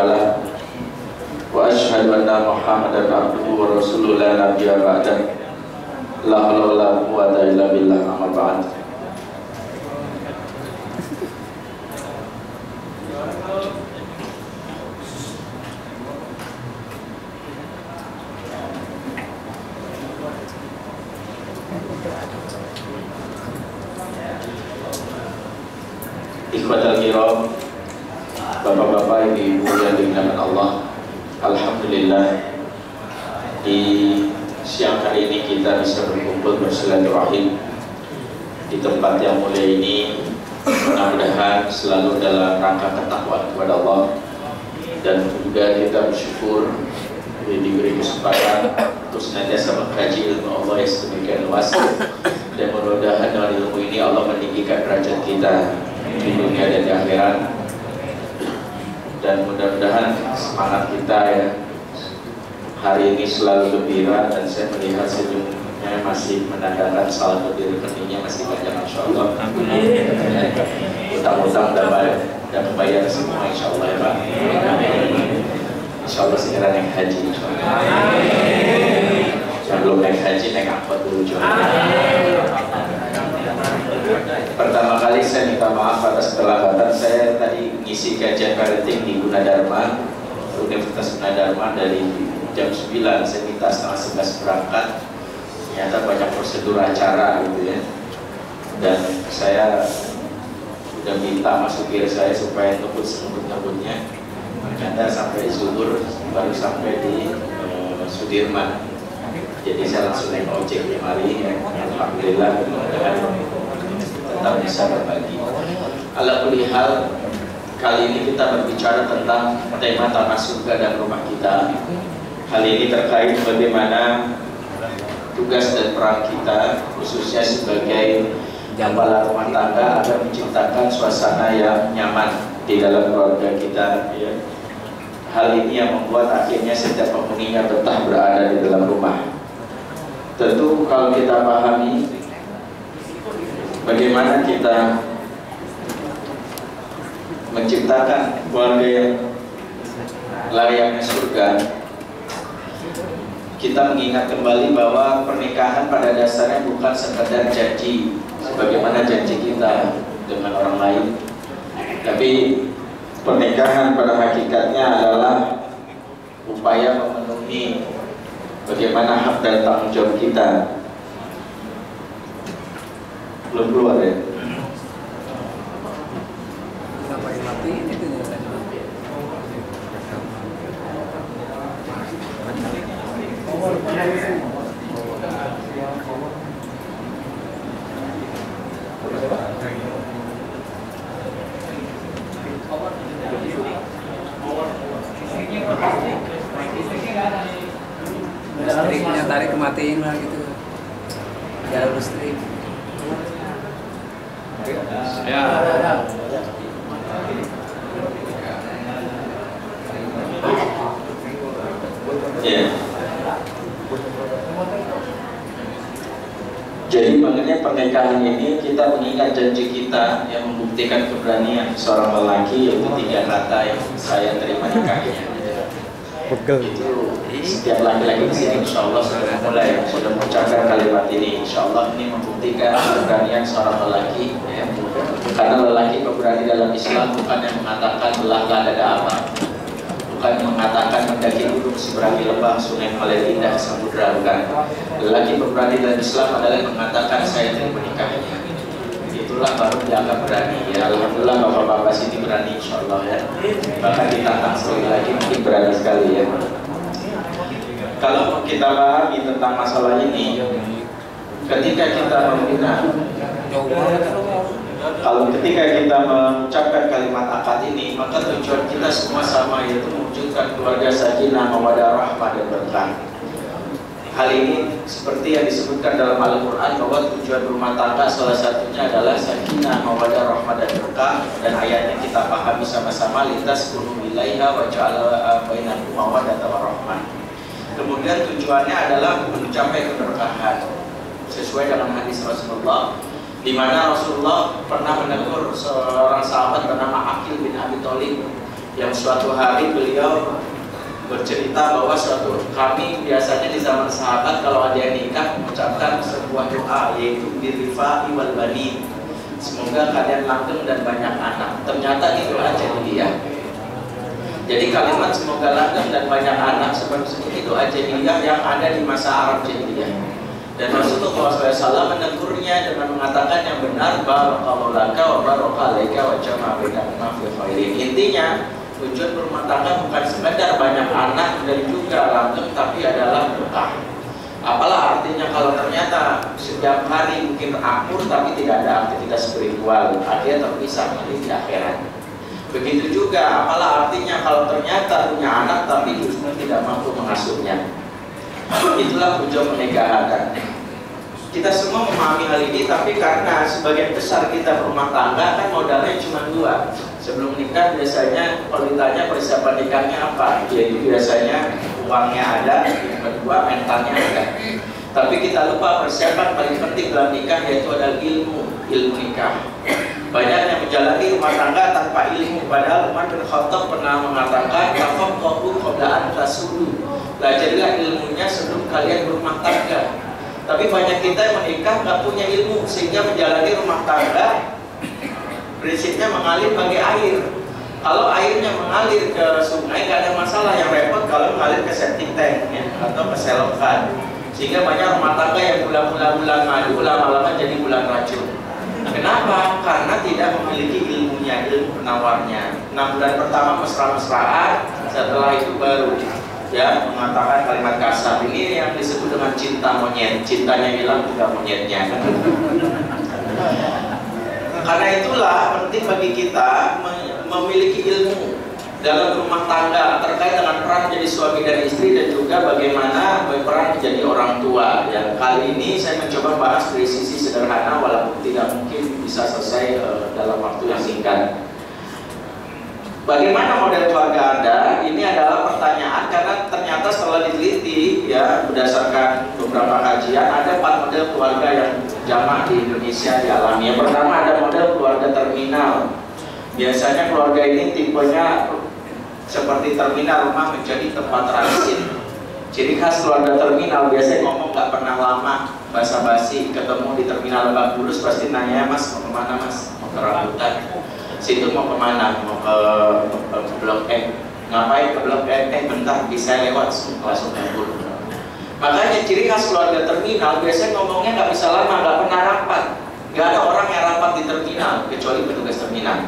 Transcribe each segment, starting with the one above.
له وأشهد أن محمدا عبده ورسوله لا نبي بعده لا حول ولا قوة إلا بالله أما بعد. Ikhwatal kiram, bapak-bapak, ibu-ibu yang dimuliakan Allah, alhamdulillah di siang hari ini kita bisa berkumpul bersilaturahim di tempat yang mulia ini. Mudah-mudahan selalu dalam rangka ketakwaan kepada Allah, dan juga kita bersyukur diberi kesempatan untuk senantiasa mengkaji ilmu Allah yang sedemikian luas, dan mudah-mudahan dengan ilmu ini Allah meninggikan derajat kita di dunia dan di akhirat, dan mudah-mudahan semangat kita ya hari ini selalu gembira, dan saya melihat senyumnya masih menandakan saldo di rekeningnya masih banyak, insya Allah. Utang-utang dan bayar semua, insya Allah ya Pak. Insya Allah segera naik haji, insya Allah. Yang belum naik haji naik angkot dulu juga. Pertama kali saya minta maaf atas kelambatan. Saya tadi ngisi kajian parenting di Gunadarma, Universitas Gunadarma, dari jam 9. Saya minta setengah 11 berangkat. Ternyata banyak prosedur acara gitu ya. Dan saya udah minta mas supir saya supaya ngebut sengebut-ngebutnya. Ternyata sampai zuhur baru sampai di Sudirman. Jadi saya langsung naik ojek kemari ya. Alhamdulillah, mudah-mudahan tetap bisa berbagi. Ala kulli hal, kali ini kita berbicara tentang tema tanah surga dan rumah kita. Hal ini terkait bagaimana tugas dan peran kita, khususnya sebagai kepala rumah tangga, agar menciptakan suasana yang nyaman di dalam keluarga kita ya. Hal ini yang membuat akhirnya setiap penghuninya betah berada di dalam rumah. Tentu kalau kita pahami bagaimana kita menciptakan keluarga yang layaknya surga, kita mengingat kembali bahwa pernikahan pada dasarnya bukan sekadar janji sebagaimana janji kita dengan orang lain, tapi pernikahan pada hakikatnya adalah upaya memenuhi bagaimana hak dan tanggung jawab kita. Belum keluar ya? Sampai mati itu listriknya tarik kematiin lah gitu, jalur listrik. Ya. Ya. Jadi mengenai pernikahan ini kita mengingat janji kita yang membuktikan keberanian seorang lelaki, yaitu 3 kata yang saya terima nikahnya. Itu setiap laki-laki di sini insya Allah sudah mengucapkan kalimat ini. Insya Allah ini membuktikan keberanian seorang lelaki ya. Karena lelaki pemberani dalam Islam bukan yang mengatakan belah dada apa, bukan yang mengatakan mendaki gunung seberangi lembah sungai paling indah samudra, bukan. Lelaki pemberani dalam Islam adalah yang mengatakan saya terima nikahnya. Itulah baru dianggap berani ya. Alhamdulillah bapak-bapak sini berani insya Allah ya. Bahkan ditantang sekali lagi mungkin berani sekali ya. Kalau kita pahami tentang masalah ini, ketika kita membina, ketika kita mengucapkan kalimat akad ini, maka tujuan kita semua sama, yaitu mewujudkan keluarga sakinah, mawaddah, rahmah dan berkah. Hal ini seperti yang disebutkan dalam Al-Quran bahwa tujuan rumah tangga salah satunya adalah sakinah, mawaddah, rahmah dan berkah, dan ayatnya kita pahami sama-sama, lintas kunu ilaiha wa ja'ala bainakum mawaddatan wa rahmah. Kemudian tujuannya adalah mencapai keberkahan sesuai dengan hadis Rasulullah, di mana Rasulullah pernah menegur seorang sahabat bernama Aqil bin Abi Thalib yang suatu hari beliau bercerita bahwa kami biasanya di zaman sahabat kalau ada yang nikah mengucapkan sebuah doa, yaitu birrifa'i wal bani, semoga kalian langgeng dan banyak anak. Ternyata itu doa jahiliyah. Jadi kalimat semoga langgeng dan banyak anak seperti itu doa jahiliyah yang ada di masa Arab jahiliyah. Dan Rasulullah SAW menegurnya dengan mengatakan yang benar, barakallahu laka wa baraka alaika wa jama'a bainakuma fi khairin. Intinya tujuan berumah tangga bukan sekedar banyak anak dan juga langgeng, tapi adalah berkah. Apalah artinya kalau ternyata setiap hari mungkin akur tapi tidak ada aktivitas spiritual, akhirnya terpisah nanti di akhirat. Begitu juga apalah artinya kalau ternyata punya anak tapi justru tidak mampu mengasuhnya. Itulah tujuan pernikahan. Kita semua memahami hal ini, tapi karena sebagian besar kita berumah tangga kan modalnya cuma dua. Sebelum nikah biasanya kalau ditanya persiapan nikahnya apa, yaitu biasanya uangnya ada, yang kedua mentalnya ada. Tapi kita lupa persiapan paling penting dalam nikah, yaitu adalah ilmu nikah. Banyak yang menjalani rumah tangga tanpa ilmu, padahal Umar bin Khattab pernah mengatakan, "Tafaqahu qabla an tasulu." Pelajarilah ilmunya sebelum kalian berumah tangga. Tapi banyak kita yang menikah nggak punya ilmu, sehingga menjalani rumah tangga prinsipnya mengalir bagai air. Kalau airnya mengalir ke sungai nggak ada masalah, yang repot kalau mengalir ke septic tank ya, atau ke selokan. Sehingga banyak rumah tangga yang bulan madu lama-lama jadi bulan racun. Kenapa? Karena tidak memiliki ilmunya, ilmu penawarnya. 6 bulan pertama mesra-mesraan, setelah itu baru ya mengatakan kalimat kasar. Ini yang disebut dengan cinta monyet. Cintanya hilang juga monyetnya. Karena itulah penting bagi kita memiliki ilmu dalam rumah tangga terkait dengan peran menjadi suami dan istri, dan juga bagaimana berperan menjadi orang tua. Ya, kali ini saya mencoba bahas dari sisi sederhana, walaupun tidak mungkin bisa selesai dalam waktu yang singkat. Bagaimana model keluarga Anda? Ini adalah pertanyaan karena ternyata setelah diteliti ya berdasarkan beberapa kajian, ada 4 model keluarga yang jamak di Indonesia dialami. Yang pertama ada model keluarga terminal. Biasanya keluarga ini tipenya seperti terminal rumah menjadi tempat transit. Ciri khas keluarga terminal biasanya ngomong nggak pernah lama, basa-basi, ketemu di terminal Lebak Bulus pasti nanya, "Mas mau kemana Mas?" "Mau ke rambutan." "Situ mau kemana?" "Mau ke Blok M." "Ngapain ke Blok M?" "Bentar bisa lewat." Langsung kabur. Makanya ciri khas keluarga terminal biasanya ngomongnya nggak bisa lama, nggak pernah rapat. Nggak ada orang yang rapat di terminal kecuali petugas terminal.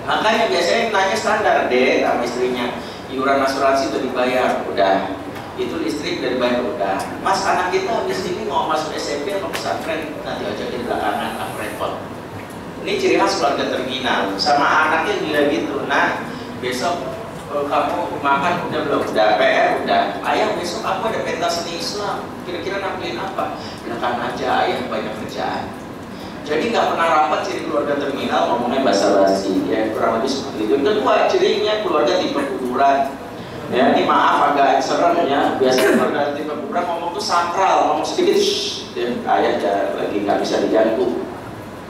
Makanya biasanya nanya standar deh sama istrinya, "Iuran asuransi udah dibayar?" "Udah." "Itu listrik udah dibayar?" "Udah." "Mas, anak kita habis ini mau masuk SMP atau pesantren?" "Nanti aja di belakangan, aku repot." Ini ciri khas keluarga terminal. Sama anaknya juga gitu. "Nah, besok kamu makan udah belum?" "Udah." "PR?" "Udah." "Ayah, besok aku ada pentas seni Islam, kira-kira nampilin apa?" "Belakangan aja, ayah banyak kerjaan." Jadi nggak pernah rapat ciri keluarga terminal, ngomongnya basa-basi, ya kurang lebih seperti itu. Kedua, cirinya keluarga tipe kuburan. Ya, ini maaf agak serem ya. Biasanya keluarga tipe kuburan ngomong tuh sakral, ngomong sedikit, ya, ayah lagi nggak bisa diganggu.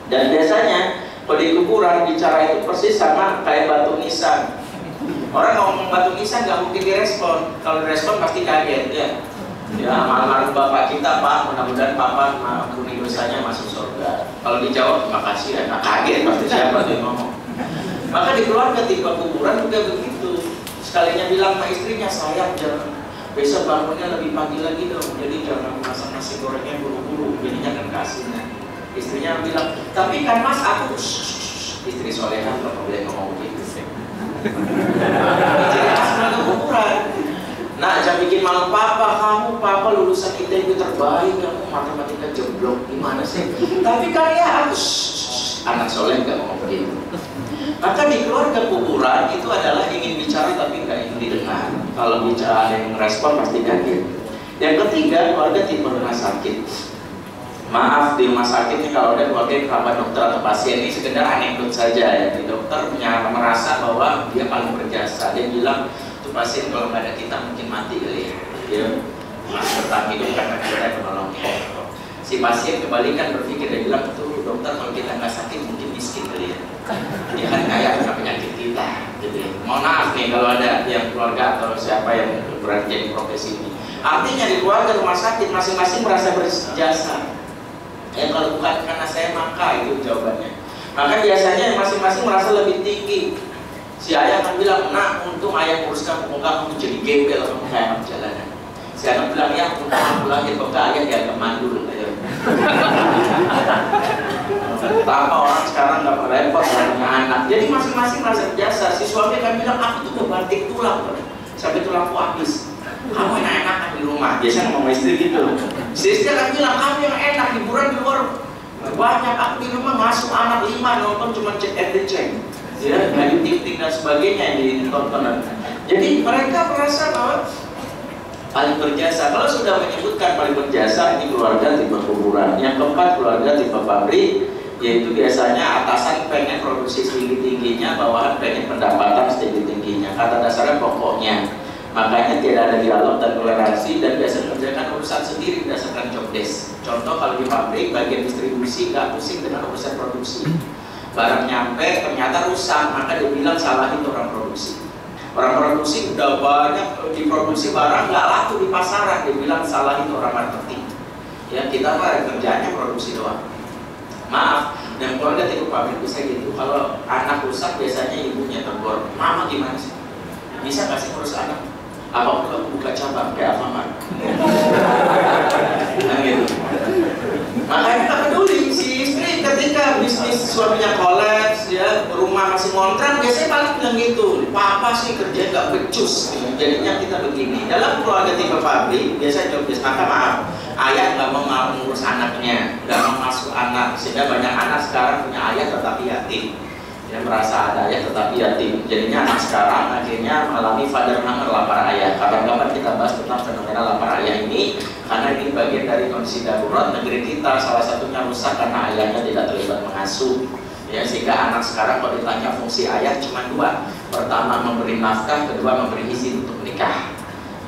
Dan biasanya kalau di kuburan bicara itu persis sama kayak batu nisan. Orang ngomong batu nisan nggak mungkin direspon. Kalau direspon pasti kaget ya. Ya, almarhum bapak kita, "Pak, mudah-mudahan Papa mengampuni dosanya, masuk surga." Kalau dijawab terima kasih, ya kaget pasti siapa yang ngomong. Maka di keluarga tipe kuburan juga begitu. Sekalinya bilang sama istrinya, "Sayang, jangan besok bangunnya lebih pagi lagi dong, jadi jangan masak nasi gorengnya buru-buru, jadinya kan kasihnya." Istrinya bilang, "Tapi kan Mas, aku..." Istri soleha nggak boleh ngomong begitu. Jadi keluarga kuburan. "Nah, jangan bikin malu Papa, kamu Papa lulusan ITB terbaik, kamu matematika jeblok, gimana sih?" "Tapi kan ya aku..." Anak soleh nggak ngomong begitu. Maka di keluarga kuburan itu adalah ingin bicara tapi nggak ingin didengar. Kalau bicara ada yang merespon pasti kaget. Yang ketiga, keluarga tipe rumah sakit. Maaf, di rumah sakit nih kalau ada keluarga kerabat dokter atau pasien, ini sekedar anekdot saja ya. Di dokter punya merasa bahwa dia paling berjasa. Dia bilang, "Tuh pasien kalau nggak ada kita mungkin mati kali ya. Dia masih bertahan hidup karena kita yang menolongnya." Si pasien kebalikan berpikir, dia bilang, "Tuh dokter kalau kita nggak sakit mungkin miskin kali ya. Dia kan kaya karena penyakit kita." Gitu ya. Mohon maaf nih kalau ada yang keluarga atau siapa yang berani jadi profesi ini. Artinya di keluarga rumah sakit masing-masing merasa berjasa. Ya kalau bukan karena saya maka itu jawabannya. Maka biasanya masing-masing merasa lebih tinggi. Si ayah akan bilang, nak untung ayah uruskan muka kamu jadi gembel kamu kayak anak jalanan. Si anak bilang, ya untung aku lahir ke ayah dia agak mandul. Betapa orang sekarang nggak repot punya anak. Jadi masing-masing merasa berjasa. Si suami akan bilang, aku tuh udah banting tulang sampai tulangku habis. Kamu enak-enakan di rumah. Biasanya ngomong istri gitu. Si istri akan bilang, kamu yang enak liburan di luar banyak. Aku di rumah masuk anak 5 nonton cuma cek RCTI, ya, kayu ting-ting dan sebagainya yang ditonton. Jadi mereka merasa bahwa paling berjasa. Kalau sudah menyebutkan paling berjasa, ini keluarga tipe kuburan. Yang keempat keluarga tipe pabrik, yaitu biasanya atasan pengen produksi setinggi-tingginya, bawahan pengen pendapatan setinggi-tingginya. Kata dasarnya pokoknya. Makanya tidak ada dialog dan toleransi dan biasa mengerjakan urusan sendiri berdasarkan job desk. Contoh kalau di pabrik bagian distribusi nggak pusing dengan urusan produksi. Barang nyampe ternyata rusak, maka dia bilang salahin orang produksi. Orang produksi udah banyak diproduksi barang nggak laku di pasaran, dia bilang salahin orang marketing. Ya kita mah kerjanya produksi doang. Maaf, dan keluarga tipe pabrik bisa gitu. Kalau anak rusak biasanya ibunya tegur, mama gimana sih? Bisa nggak sih ngurus anak? Apa perlu aku buka cabang kayak Alfamart? Nah gitu. Makanya tak peduli si istri ketika bisnis suaminya kolaps, ya rumah masih ngontrak, biasanya paling bilang gitu, papa sih kerja nggak becus, jadinya kita begini. Dalam keluarga tipe pabrik biasanya job desk, maka maaf, ayah nggak mau ngurus anaknya, nggak mau masuk anak, sehingga banyak anak sekarang punya ayah tetapi yatim. Dia merasa ada ayah tetapi yatim. Jadinya anak sekarang akhirnya mengalami father hunger, lapar ayah. Kapan-kapan kita bahas tentang fenomena lapar ayah ini, karena ini bagian dari kondisi darurat negeri kita. Salah satunya rusak karena ayahnya tidak terlibat mengasuh. Ya, sehingga anak sekarang kalau ditanya fungsi ayah cuma 2. Pertama memberi nafkah, kedua memberi izin untuk menikah.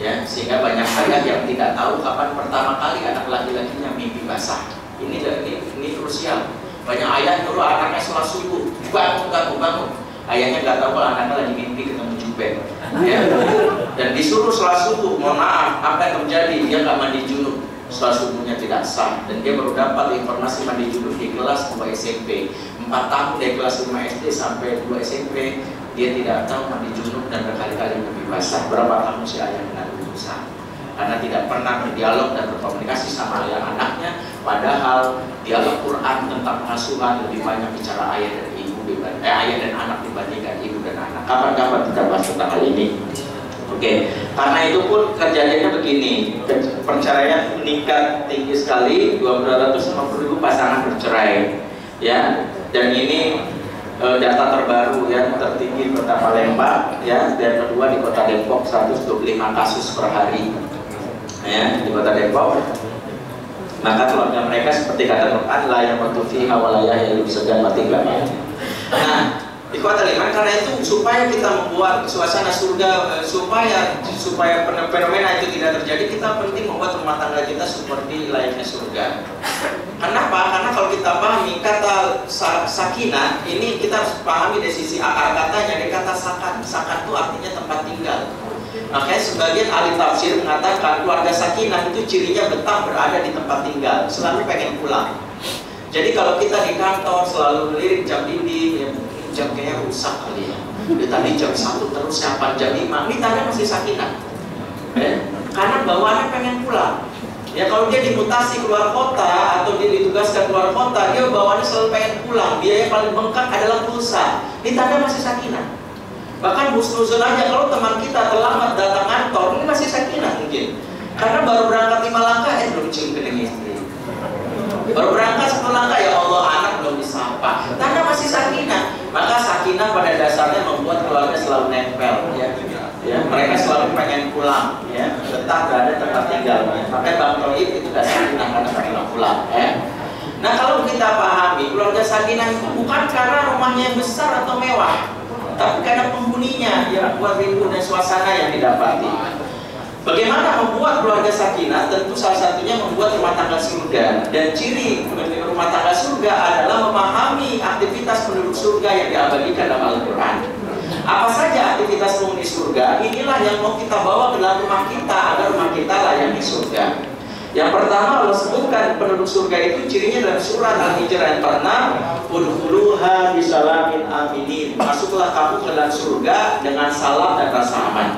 Ya, sehingga banyak ayah yang tidak tahu kapan pertama kali anak laki-lakinya mimpi basah. Ini krusial. Banyak ayah nyuruh anaknya sholat subuh, bangun. Ayahnya nggak tahu kalau anaknya lagi mimpi ketemu jubek, ya. Dan disuruh sholat subuh, mohon maaf, apa yang terjadi? Dia nggak mandi junub, sholat subuhnya tidak sah, dan dia baru dapat informasi mandi junub di kelas 2 SMP. 4 tahun dari kelas 5 SD sampai 2 SMP, dia tidak tahu mandi junub dan berkali-kali mimpi basah. Berapa tahun si ayah menanggung dosa? Karena tidak pernah berdialog dan berkomunikasi sama ayah anaknya, padahal dialog Quran tentang pengasuhan lebih banyak bicara ayah dan ibu ayah dan anak dibandingkan ibu dan anak. Kapan-kapan kita bahas tentang hal ini. Oke, karena itu pun kejadiannya begini, perceraian meningkat tinggi sekali, 250.000 pasangan bercerai, ya. Dan ini data terbaru ya, tertinggi kota Palembang, ya, dan kedua di kota Depok 125 kasus per hari. Ya, di kota Depok. Maka keluarga mereka seperti kata Quran, la yamutu fiha wa la yahya segan mati gelap. Nah, di kota Liman karena itu supaya kita membuat suasana surga, supaya fenomena itu tidak terjadi, kita penting membuat rumah tangga kita seperti layaknya surga. Kenapa? Karena kalau kita pahami kata sakinah ini, kita harus pahami dari sisi akar katanya. Dari kata sakan, sakan itu artinya tempat tinggal. Makanya sebagian ahli tafsir mengatakan keluarga sakinah itu cirinya betah berada di tempat tinggal, selalu pengen pulang. Jadi kalau kita di kantor selalu melirik jam dinding, ya mungkin jam kayaknya rusak kali ya. Tadi jam 1 terus kapan jam 5, ini tanda masih sakinah. Karena bawaannya pengen pulang. Ya kalau dia dimutasi keluar kota atau dia ditugaskan keluar kota, dia bawaannya selalu pengen pulang. Biaya paling bengkak adalah pulsa. Ini tanda masih sakinah. Bahkan husnuzon aja kalau teman kita terlambat datang kantor, ini masih sakinah mungkin. Karena baru berangkat 5 langkah, belum cium kening istri. Baru berangkat 10 langkah, ya Allah anak belum disapa. Tanda masih sakinah. Maka sakinah pada dasarnya membuat keluarga selalu nempel, ya, mereka selalu pengen pulang, ya, betah berada tempat tinggal. Makanya Bang Toib itu gak sakinah karena pengen pulang, ya. Nah kalau kita pahami keluarga sakinah itu bukan karena rumahnya yang besar atau mewah, tapi karena penghuninya yang buat rindu dan suasana yang didapati. Bagaimana membuat keluarga sakinah? Tentu salah satunya membuat rumah tangga surga. Dan ciri rumah tangga surga adalah memahami aktivitas penduduk surga yang diabadikan dalam Al-Quran. Apa saja aktivitas kita penghuni surga, inilah yang mau kita bawa ke dalam rumah kita agar rumah kita layani surga. Yang pertama Allah sebutkan penduduk surga itu cirinya dalam surat Al-Hijr ayat 46, udkhuluha bisalamin aminin. Masuklah kamu ke dalam surga dengan salam dan rasa aman.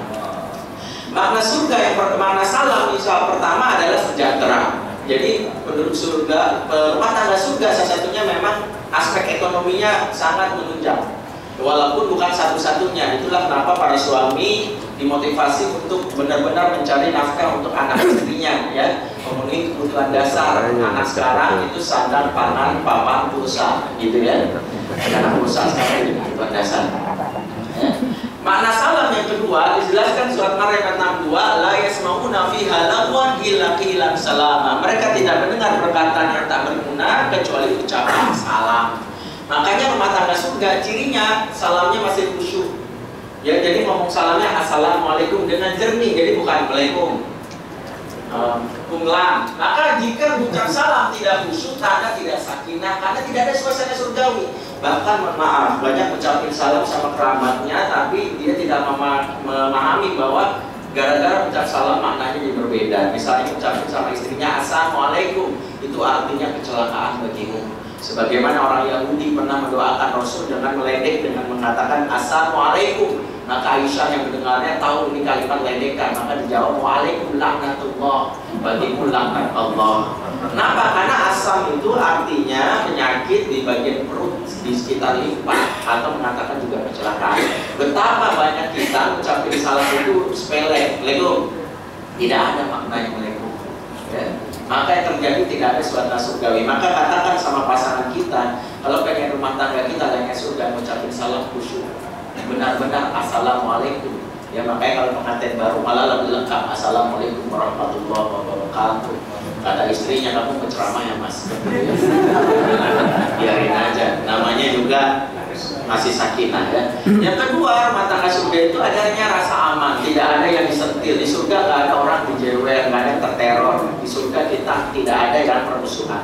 Makna surga makna salam misal pertama adalah sejahtera. Jadi penduduk surga, rumah tangga surga salah satunya memang aspek ekonominya sangat menunjang. Walaupun bukan satu-satunya, itulah kenapa para suami dimotivasi untuk benar-benar mencari nafkah untuk anak istrinya, ya, memenuhi kebutuhan dasar. Anak sekarang itu sandang, pangan, papan, pulsa, gitu ya. Anak pulsa sekarang itu kebutuhan dasar. Ya. Makna salam yang kedua dijelaskan surat Maryam 62, la yasma'una fiha lagwan illa qilan salama. Mereka tidak mendengar perkataan yang tak berguna kecuali ucapan salam. Makanya rumah tangga surga cirinya salamnya masih khusyuk. Ya, jadi ngomong salamnya assalamualaikum dengan jernih, jadi bukan waalaikum. Kumlam. Maka jika ucap salam tidak khusyuk, tanda tidak sakinah, karena tidak ada suasana surgawi. Bahkan mohon maaf, banyak ucapin salam sama kerabatnya, tapi dia tidak memahami bahwa gara-gara ucap salam maknanya jadi berbeda. Misalnya ucapin sama istrinya assalamualaikum, itu artinya kecelakaan bagimu. Sebagaimana orang Yahudi pernah mendoakan Rasul dengan meledek dengan mengatakan assalamualaikum, maka Aisyah yang mendengarnya tahu ini kalimat ledekan, maka dijawab waalaikum laknatullah, bagimu laknat Allah. Kenapa? Karena asam itu artinya penyakit di bagian perut di sekitar limpa, atau mengatakan juga kecelakaan. Betapa banyak kita ucapin salam itu sepele, lego, tidak ada maknanya lego. Ya. Maka yang terjadi tidak ada suasana surgawi. Maka katakan sama pasangan kita, kalau pengen rumah tangga kita layaknya surga, mengucapin salam khusyuk, benar-benar assalamualaikum. Ya, makanya kalau pengantin baru malah lebih lengkap, assalamualaikum warahmatullahi wabarakatuh. Kata istrinya, kamu penceramah ya mas. Biarin aja, namanya juga masih sakinah ya. Yang kedua, rumah tangga surga itu adanya rasa aman, tidak ada yang disentil. Di surga nggak ada orang dijewer, nggak ada yang terteror. Di surga kita tidak ada yang permusuhan.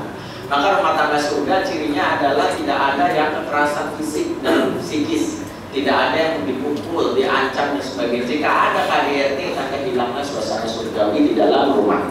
Maka rumah tangga surga cirinya adalah tidak ada yang kekerasan fisik dan psikis, tidak ada yang dipukul, diancam dan sebagainya. Jika ada KDRT, akan hilangnya suasana surgawi di dalam rumah.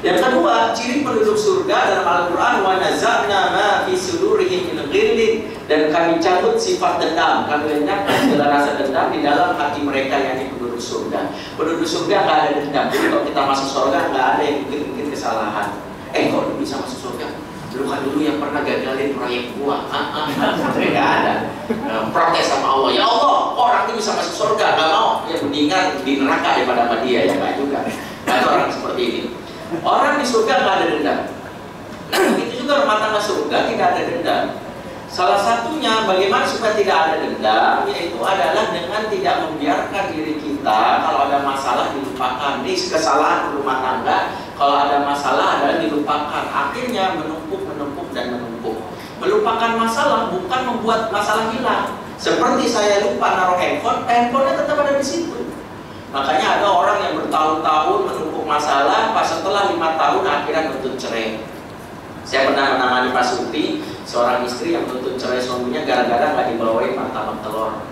Yang kedua, ciri penduduk surga dalam Al-Quran, wa naza'na ma fi sudurihim min ghillin, dan kami cabut sifat dendam, kami lenyapkan segala rasa dendam di dalam hati mereka, yang penduduk surga. Penduduk surga nggak ada dendam. Jadi kalau kita masuk surga nggak ada yang bikin kesalahan. Kok lu bisa masuk surga? Lu kan dulu yang pernah gagalin proyek gua. Nggak ada. Protes sama Allah. Ya Allah, orang itu bisa masuk surga, nggak mau. Ya mendingan di neraka daripada sama dia, ya nggak juga. Nggak ada orang seperti ini. Orang di surga nggak ada dendam. Nah, begitu juga rumah tangga surga tidak ada dendam. Salah satunya bagaimana supaya tidak ada dendam, yaitu adalah dengan tidak membiarkan diri kita kalau ada masalah dilupakan. Ini kesalahan rumah tangga, kalau ada masalah adalah dilupakan. Akhirnya menumpuk dan menumpuk. Melupakan masalah bukan membuat masalah hilang. Seperti saya lupa naruh handphonenya tetap ada di situ. Makanya ada orang yang bertahun-tahun menumpuk masalah, pas setelah 5 tahun akhirnya nuntut cerai. Saya pernah menangani Pak Suti, seorang istri yang nuntut cerai suaminya gara-gara nggak dibawain martabak telur.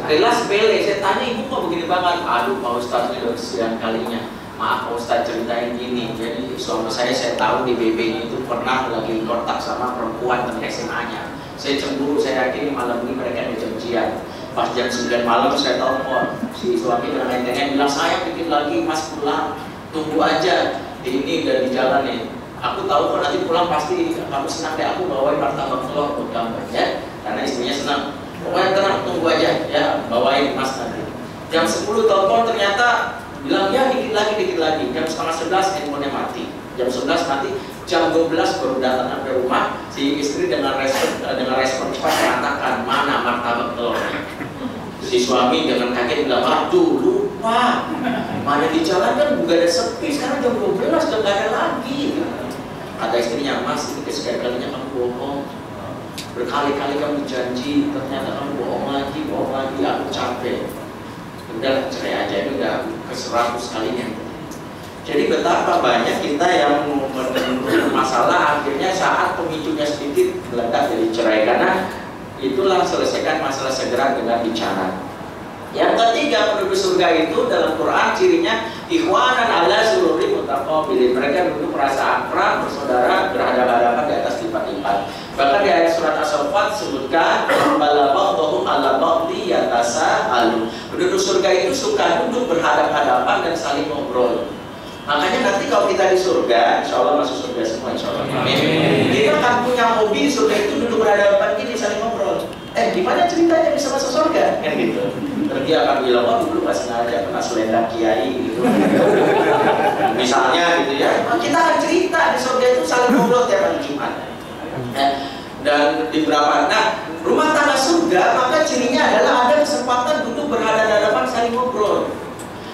Jelas sepele, saya tanya ibu kok begini banget? Aduh Pak Ustadz, ini udah kesekian kalinya. Maaf Pak Ustadz, ceritain gini. Jadi suami saya tahu di BB-nya itu pernah lagi kontak sama perempuan teman SMA-nya. Saya cemburu, saya yakin malam ini mereka ada janjian. Pas jam 9 malam saya telepon si suami dengan NTN bilang, saya bikin lagi mas pulang, tunggu aja, ini udah di jalan nih. Aku tahu kok nanti pulang pasti kamu senang deh, aku bawain martabak telur buat kamu ya, karena istrinya senang. Pokoknya tenang, tunggu aja ya, bawain mas nanti. Jam 10 telepon ternyata bilang ya dikit lagi. Jam setengah 11 handphonenya mati. Jam 11 mati, jam 12 baru datang sampai rumah. Si istri dengan respon cepat mengatakan mana martabak telurnya. Si suami dengan kaget bilang, aduh lupa, mana di jalan kan juga ada sepi, sekarang jam 12 udah gak ada lagi. Kata istrinya, mas ini kesekian kalinya kamu bohong, berkali-kali kamu janji, ternyata kamu bohong lagi, aku capek. Udah cerai aja, ini udah ke-100 kalinya. Jadi betapa banyak kita yang menurut masalah, akhirnya saat pemicunya sedikit meledak jadi cerai. Karena itulah selesaikan masalah segera dengan bicara. Yang ketiga, penduduk surga itu dalam Quran cirinya ikhwanan ala sururi mutaqabilin. Mereka duduk merasa akrab, bersaudara, berhadapan-hadapan di atas lipat-lipat. Bahkan di ayat surat As-Saffat sebutkan balabaqhum ala baqdi yatasaalu. Penduduk surga itu suka duduk berhadapan-hadapan dan saling ngobrol. Makanya nanti kalau kita di surga, insya Allah masuk surga semua, insya Allah. Amin. Kita akan punya hobi di surga itu duduk berhadapan gini saling ngobrol. Gimana ceritanya bisa masuk surga? Kan gitu. Terus dia akan bilang, oh dulu pas sengaja pernah selendang kiai gitu. Misalnya gitu ya. Kita akan cerita di surga itu saling ngobrol tiap hari Jumat. Dan di beberapa, rumah tangga surga maka cirinya adalah ada kesempatan duduk berhadapan-hadapan saling ngobrol.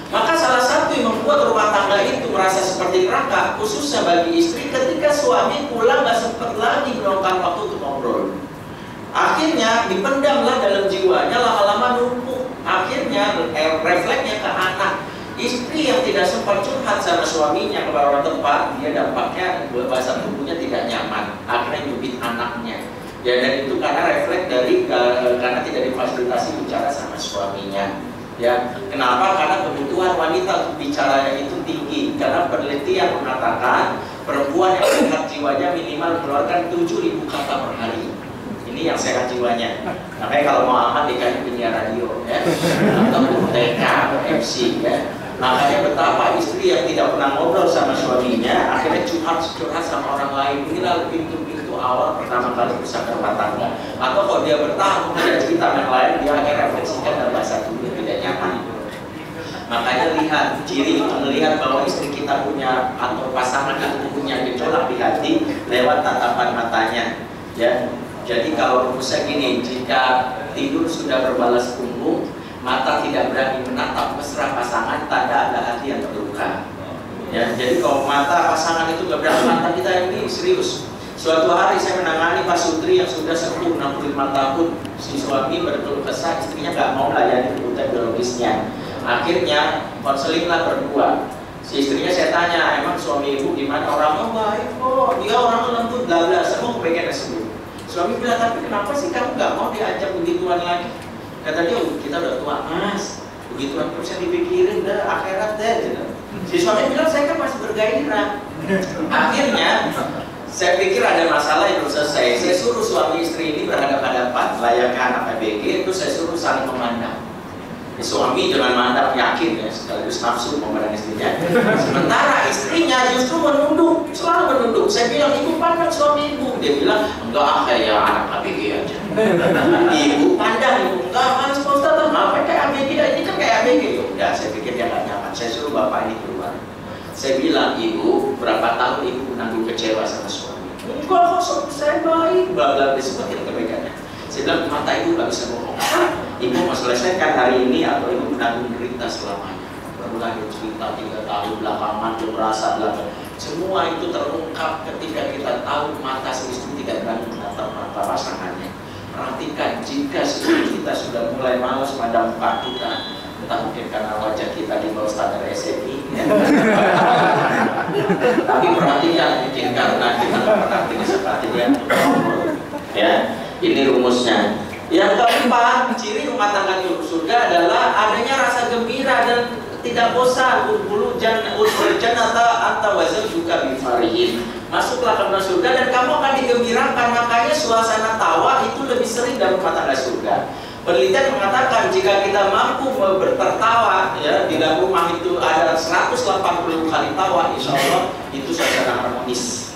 Maka salah satu yang membuat rumah tangga itu merasa seperti neraka, khususnya bagi istri, ketika suami pulang gak sempat lagi meluangkan waktu untuk ngobrol. Akhirnya dipendamlah dalam jiwanya, lama-lama numpuk. Akhirnya refleksnya ke anak. Istri yang tidak sempat curhat sama suaminya kepada orang tempat, dia dampaknya bahasa tubuhnya tidak nyaman. Akhirnya nyubit anaknya. Ya, dan itu karena refleks dari karena tidak difasilitasi bicara sama suaminya. Ya, kenapa? Karena kebutuhan wanita untuk bicaranya itu tinggi. Karena penelitian mengatakan perempuan yang sehat jiwanya minimal mengeluarkan 7.000 kata per hari. Ini yang sehat jiwanya. Makanya kalau mau aman dikasih penyiar radio, ya, atau TK, MC, ya. Makanya betapa istri yang tidak pernah ngobrol sama suaminya akhirnya curhat sama orang lain. Inilah pintu-pintu awal pertama kali bisa rumah tangga. Atau kalau dia bertahan tidak cerita yang lain, dia akhirnya refleksikan dalam bahasa tubuh tidak nyaman. Makanya lihat ciri melihat bahwa istri kita punya atau pasangan itu punya gejolak di hati lewat tatapan matanya, ya. Jadi kalau rumusnya gini, jika tidur sudah berbalas punggung, mata tidak berani menatap mesra pasangan, tanda ada hati yang terluka. Ya, jadi kalau mata pasangan itu gak berani, mata kita ini serius. Suatu hari saya menangani Pak Sutri yang sudah sepuh 65 tahun, si suami berkeluh kesah, istrinya gak mau melayani kebutuhan biologisnya. Akhirnya konselinglah berdua. Si istrinya saya tanya, emang suami ibu gimana? Orangnya baik kok, dia orangnya lembut, bla bla, semua kepengen sembuh. Suami bilang, tapi kenapa sih kamu gak mau diajak begituan lagi? Kata dia, kita udah tua mas, begituan terus yang dipikirin dah, akhirat deh gitu. Si suami bilang, saya kan masih bergairah. Akhirnya saya pikir ada masalah yang belum selesai. Saya suruh suami istri ini berhadapan-hadapan, layaknya anak ABG, itu saya suruh saling memandang. Suami dengan mandang yakin ya, sekaligus nafsu memandang istrinya. Sementara istrinya justru menunduk, selalu menunduk. Saya bilang, ibu pandang suami ibu. Dia bilang, enggak kayak anak ABG aja. Ibu pandang, ibu enggak, mas Pak Ustadz, apa kayak ABG, ini kan kayak ABG. Udah, saya pikir dia gak nyaman. Saya suruh bapak ini keluar. Saya bilang, ibu, berapa tahun ibu menanggung kecewa sama suami? Enggak, saya baik. Bla-bla, disebutin kebaikannya. Saya bilang, mata ibu gak bisa bohong. Ibu mau selesaikan hari ini atau ibu menanggung derita selamanya. Baru lagi cerita 3 tahun belakangan, dia merasa belakangan. Semua itu terungkap ketika kita tahu mata si istri tidak berani menatap mata pasangannya. Perhatikan, jika istri kita sudah mulai malas pada muka kita, entah mungkin karena wajah kita di bawah standar SMI, ya. Tapi perhatikan, mungkin karena kita pernah seperti dia. Ya, ini rumusnya. Yang keempat, ciri rumah tangga di surga adalah adanya rasa gembira dan tidak bosan. Ulu atau wazir juga bifarihin. Masuklah ke rumah surga dan kamu akan digembirakan. Makanya suasana tawa itu lebih sering dalam rumah tangga surga. Penelitian mengatakan jika kita mampu bertertawa, ya, di dalam rumah itu ada 180 kali tawa, insya Allah itu suasana harmonis.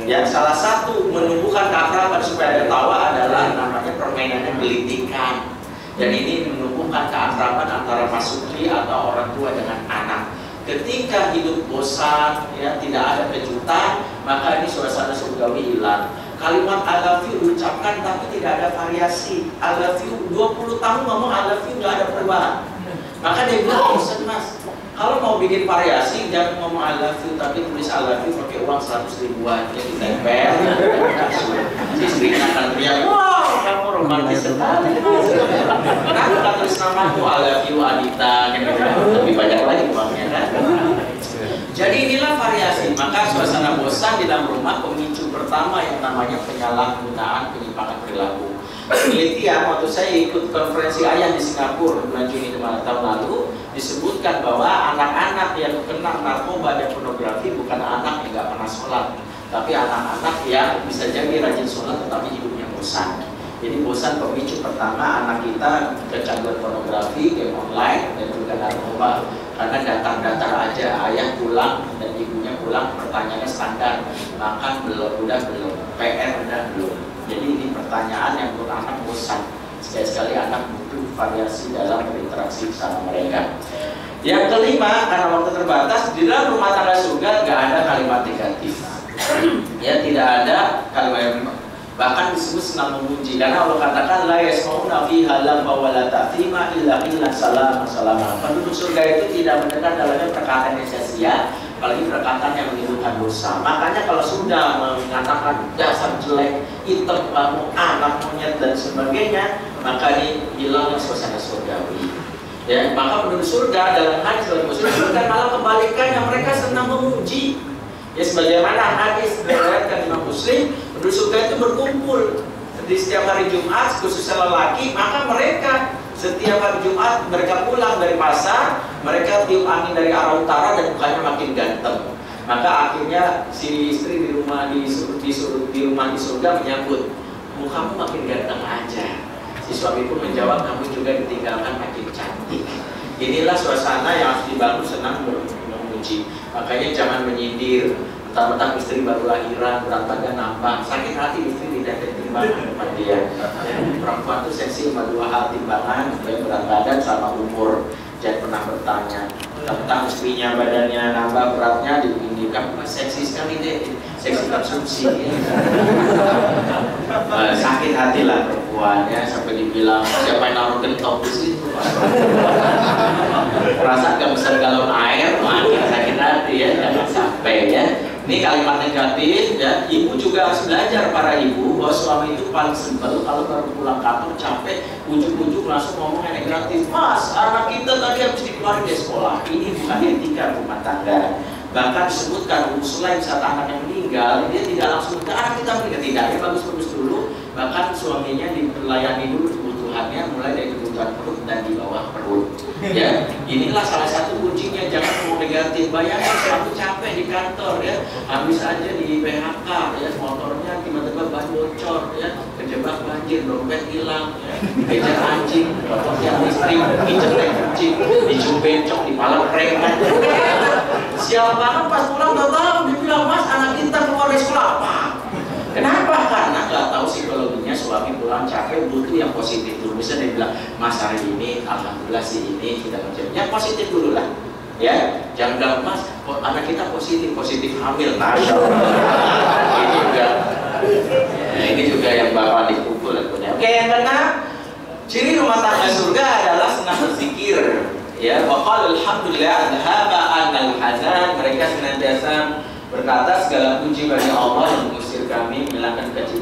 Ya, salah satu menumbuhkan keakraban supaya ada tawa adalah namanya permainannya gelitikan. Dan ini menumbuhkan keakraban antara Mas Sutri atau orang tua dengan anak. Ketika hidup bosan, ya, tidak ada kejutan, maka ini suasana surgawi hilang. Kalimat I love you diucapkan tapi tidak ada variasi. I love you 20 tahun ngomong I love you nggak ada perubahan. Maka dia bilang, bosan mas. Kalau mau bikin variasi, jangan ngomong I love you, tapi tulis I love you pakai uang 100 ribuan. Jadi tempel, si istrinya akan teriak, wow, kamu romantis sekali. Kenapa nggak tulis namaku I love you Adita, gitu. Lebih banyak lagi uangnya kan. Jadi inilah variasi. Maka suasana bosan di dalam rumah pemicu pertama yang namanya penyalahgunaan penyimpangan perilaku. Penelitian waktu saya ikut konferensi ayah di Singapura bulan Juni tahun lalu, disebutkan bahwa anak-anak yang kena narkoba dan pornografi bukan anak yang nggak pernah sholat, tapi anak-anak yang bisa jadi rajin sholat tetapi hidupnya bosan. Jadi bosan pemicu pertama anak kita kecanduan pornografi, game online, dan juga narkoba. Karena datar-datar aja, ayah pulang dan ibunya pulang, pertanyaannya standar, makan belum, udah belum, PR udah belum. Jadi ini pertanyaan yang buat anak bosan. Sekali-sekali anak butuh variasi dalam berinteraksi sama mereka. Yang kelima, karena waktu terbatas, di dalam rumah tangga surga gak ada kalimat negatif. Ya, tidak ada kalimat, bahkan disebut senang memuji, karena Allah katakan la yasmauna fiha lagwa wa la ta'thima illa salam. Penduduk surga itu tidak mendengar dalamnya perkataan yang sia-sia, apalagi perkataan yang menimbulkan dosa. Makanya kalau sudah mengatakan dasar jelek, hitam, kamu anak monyet dan sebagainya, maka ini hilangnya suasana surgawi. Ya, maka penduduk surga dalam hadis dari Muslim surga malah kebalikannya, mereka senang memuji. Ya, sebagaimana hadis diriwayatkan Imam Muslim, penduduk surga itu berkumpul di setiap hari Jumat, khususnya lelaki, maka mereka setiap hari Jumat mereka pulang dari pasar, mereka tiup angin dari arah utara dan mukanya makin ganteng. Maka akhirnya si istri di rumah di surga menyambut, mukamu makin ganteng aja. Si suami pun menjawab, kamu juga ditinggalkan makin cantik. Inilah suasana yang harus dibangun, senang memuji. Makanya jangan menyindir, mentang-mentang istri baru lahiran, berat badan nambah, sakit hati istri tidak ada timbangan depan dia. Perempuan itu sensi sama dua hal, timbangan, berat badan sama umur. Jangan pernah bertanya tentang istrinya badannya nambah, beratnya diinginkan, seksi sekali deh, seksi konsumsi. Sakit hati lah perempuan ya, sampai dibilang siapa yang naruh gentok di situ. Perasaan gak besar galon air, makin sakit hati ya, jangan sampai ya. Ini kalimat negatif ya. Ibu juga harus belajar, para ibu, bahwa suami itu paling sebel kalau baru pulang kantor capek, ujuk-ujuk langsung ngomong yang negatif. Mas, anak kita tadi habis dikeluarin dari sekolah. Ini bukan etika rumah tangga. Bahkan disebutkan selain saat anaknya meninggal, dia tidak langsung anak kita meninggal, tidak, dia bagus-bagus dulu. Bahkan suaminya dilayani dulu kebutuhannya, mulai dari kebutuhan perut dan di bawah perut. Ya, inilah salah satu kuncinya, jangan ngomong negatif. Bayangkan suatu capek di kantor ya, habis aja di PHK ya, motornya tiba-tiba ban bocor ya, kejebak banjir, dompet hilang ya, kejar anjing, motornya listrik, injek kucing, dicium bencong, dipalak preman. Sial banget pas pulang tahu dibilang, mas anak kita keluar dari sekolah apa? Kenapa? Karena nggak tahu psikologinya, suami pulang capek butuh yang positif dulu. Bisa dia bilang, mas hari ini alhamdulillah sih ini sudah menjadi yang positif dulu lah. Ya, jangan bilang mas, anak kita positif hamil. Masya Allah. Ini juga yang bapak dipukul. Oke, yang keenam, ciri rumah tangga surga adalah senang berzikir. Ya, waqala alhamdulillah adhaba anal hazan, mereka senantiasa berkata segala puji bagi Allah yang mengusir kami, menghilangkan kecintaan